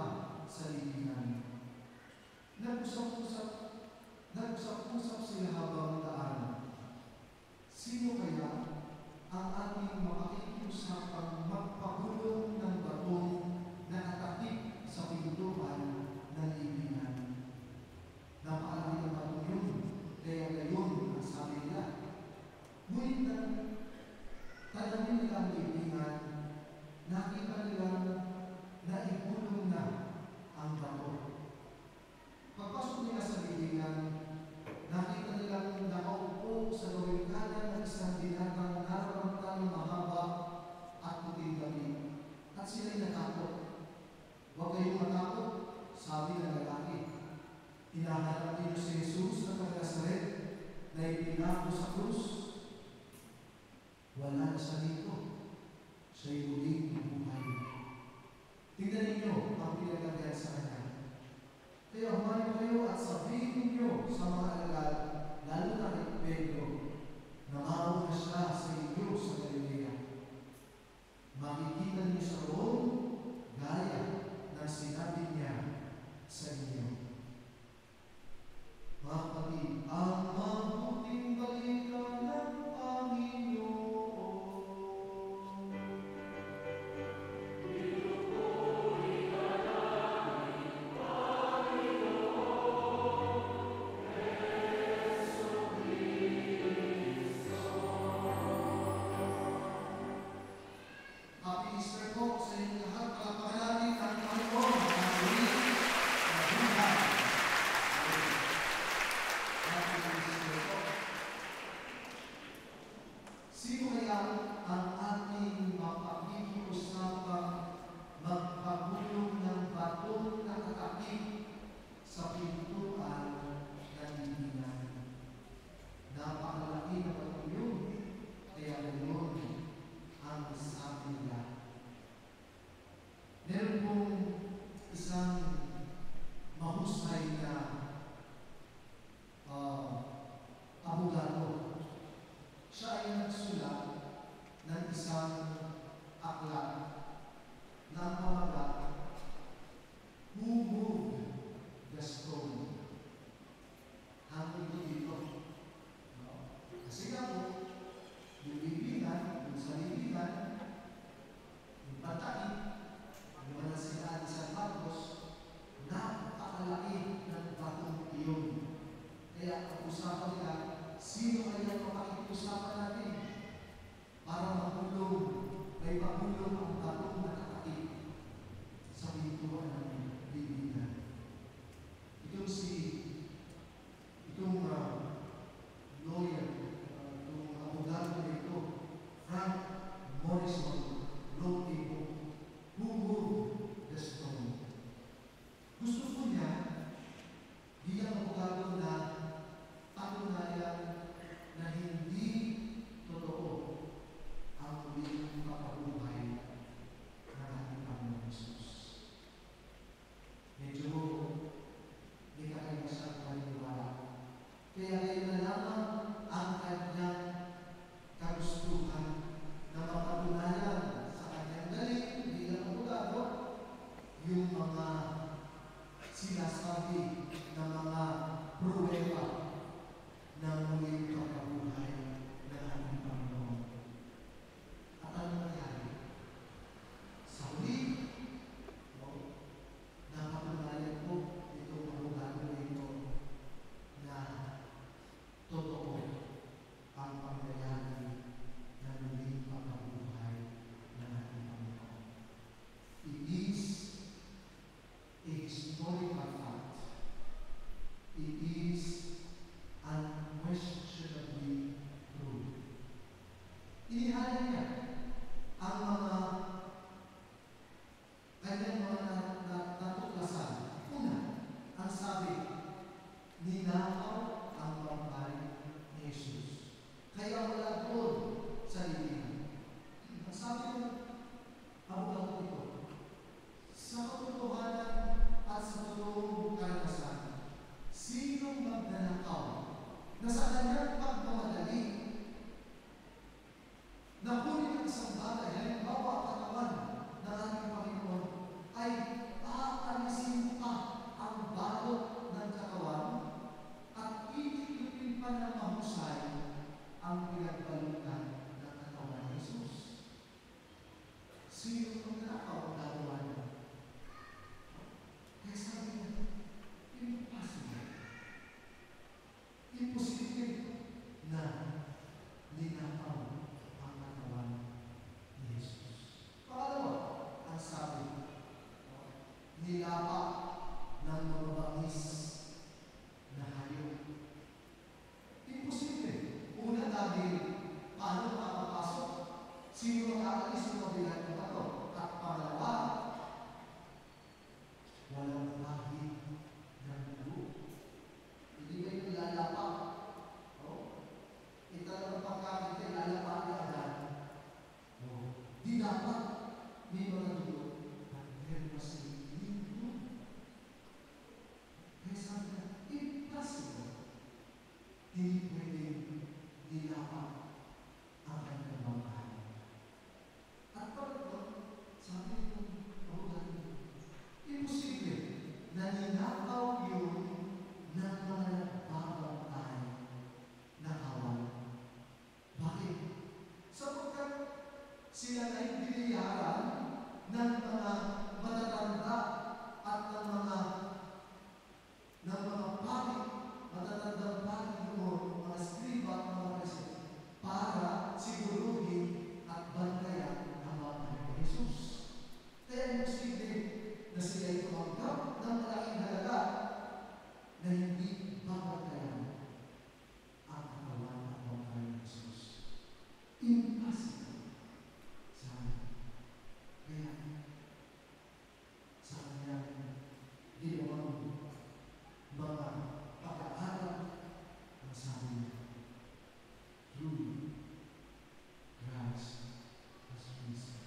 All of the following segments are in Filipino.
ka sa libingan. Nag-usap-usap sila habang daan. Sino kaya ang ating makikiusapang magpagulong ng batong nakatakip sa pintuan ng libingan? Napakalaki ng batong yun, kaya gayon ang sabi nila. Ngunit nang tanawin nila ang libingan, nakita nilang naibulong na ang bato. Pagpasok nila sa libingan, nakita nilang nakaupo sa gawing kanan ng isang binatang naramdaman ng mahaba at puting damit. At sila'y natakot. Huwag kayong matakot, sabi ng lalaki. Hinahanap niyo si Jesus na taga-Nazaret na ipinako sa krus. Wala na siya dito. Siya'y muling buhay. Tingnan ninyo ang pinagagayan sa kanya. Kaya humayo kayo at sabihin ninyo sa mga alagad, lalo na kay Pedro, na mauna siya sa inyo sa Galilea. Makikita niyo sa roon, gaya ng sinabi niya sa inyo. Mga kapatid, ang mabuting balita ng Panginoon. Sino kaya ang ating mapakikiusapang magpagulong ng batong nakatakip sa pintuan ng libingan? Napakalaki na bato yun, kaya gayon ang sabi nila. Meron pong isang mahusay na abogado. Siya ay nagsulat ng isang aklat na pamagat, Who Moved the Stone? Hanggang dito. Kasi nga po, yung libingan, yung sa libingan, yung patay, yung mga sinaan sa Marcos, napakalaki ng batong iyon. Kaya ang usapan nila, sino kaya makikiusapan natin para magulong, may magulong ang batong nakatakip nilapa ng mga bangis na hayop. Imposible. Una dahil paano makapasok? Sino ang aalis ng mabigat na bato? At pangalawa, walang kahit ng dugo. Hindi ba yung ilalapa? Talagang pagkakit ay lalapa ni Adan. Di dapat may mga dugo at meron pa sa lindo. Kaya sabi na, impossible. Hindi pwedeng nilapa ang kanyang bangkay. At pagkat, sabi ng kahulan, imposible na ninakaw yun ng mga nagbabangkay na kawan. Bakit? Sapagkat sila ay biniyaran ng mga matatanda at ng mga pari, matatandang pari doon, mga skriba at mga presyo, para siguruhin at bantayan ang mga anak ni Jesus. Kaya imposible na sila ay tumanggap ng malaking halaga na hindi babantayan ang katawan at bangkay ni Jesus. Impossible. Sabi. Kaya, sa kanyang ginawang mga pag-aaral, ang sabi niya, through Christ has risen.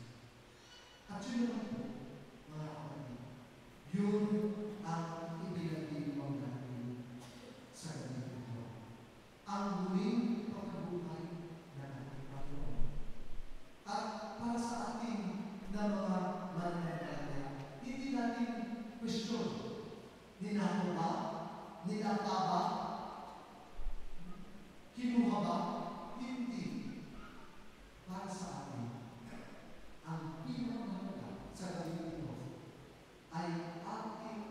At yun naman po, mga kapatid, yun ang ibinagdiwang natin sa ganito ito. Ang huling pagkabuhay na ating Panginoon. At para sa ating na mga mananampalataya, hindi natin question. Ninato ba? Nilapa ba? Kinuha ba? Hindi. Para sa atin, ang pinakamahalaga sa ganito ito ay ating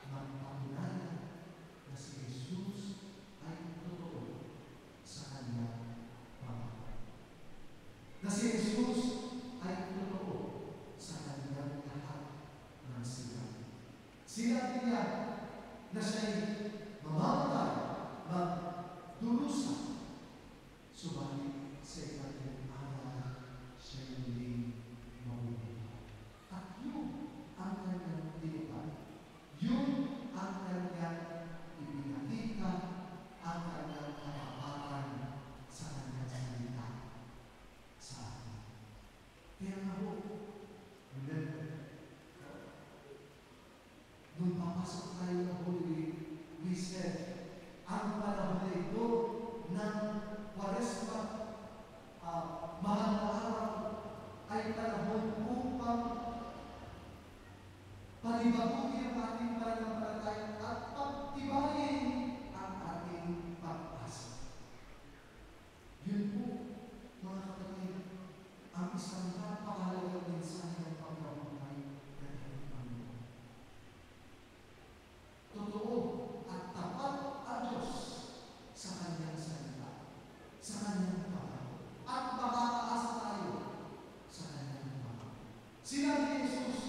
magpatunayan na si Jesus ay totoo sa kanyang pamahalaan. Na si Jesus ay totoo sa kanyang lahat ng sinabi. Sinabi niya na siya'y mamamatay, magdurusa, subalit sa ikatlong araw siya'y muling mabubuhay. At yun ang kanyang tinupad. Yun ang kanyang ipinakita, ang kanyang kapapatan sa kanyang salita sa atin. Kaya nga po, remember, nung papasok tayo ng Holy Week, we said, ang panahon na ito ng Kwaresma, mahal na araw, ay panahon upang panibaguhin ang ating pananampalataya at pagtibayin ang ating pag-asa. Yun po, mga kapatid, ang isang napakahalagang mensahe ng pagkabuhay ng ating Panginoon. Totoo at tapat ang Diyos sa kanyang salita, sa kanyang pangako, at makakaasa tayo sa kanyang pangako. Sinabi ni Jesus,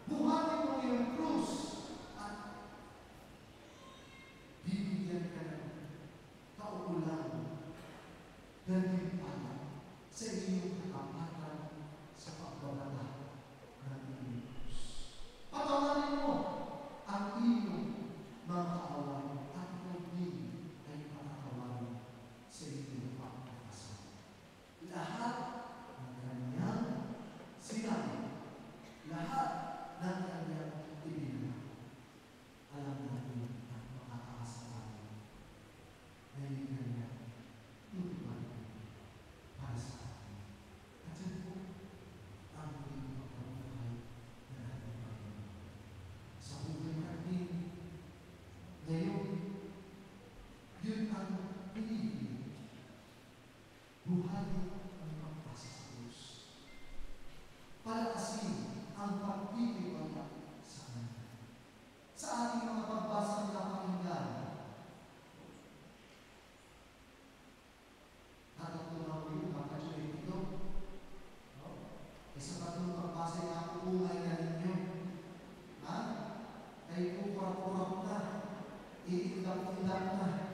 buhatin mo yung krus at bibigyan ka ng kauulan ng limpala sa iyong katapatan sa pagbabata ng iyong krus. Patawarin mo ang iyong mga kaawan at hindi ay patatawarin sa iyong pagkakasal. Lahat ng kanyang sinabi, lahat ng kanyang ibinigay, alam natin at makakaasa tayo na hindi kanya tutupad para sa atin. At yan po ang muling pagkabuhay na ating Panginoon. Sa buhay natin, ngayon, yun ang pinili. Buhayin ang pagpasa sa Diyos. Palakasin ang pagtitiwala sa Kanya. Sa ating mga pagbasa ng kapakinggan, natatunan ko yung kapatid ito. Isa pa itong pagbasa yung ako umay na ninyo. undak na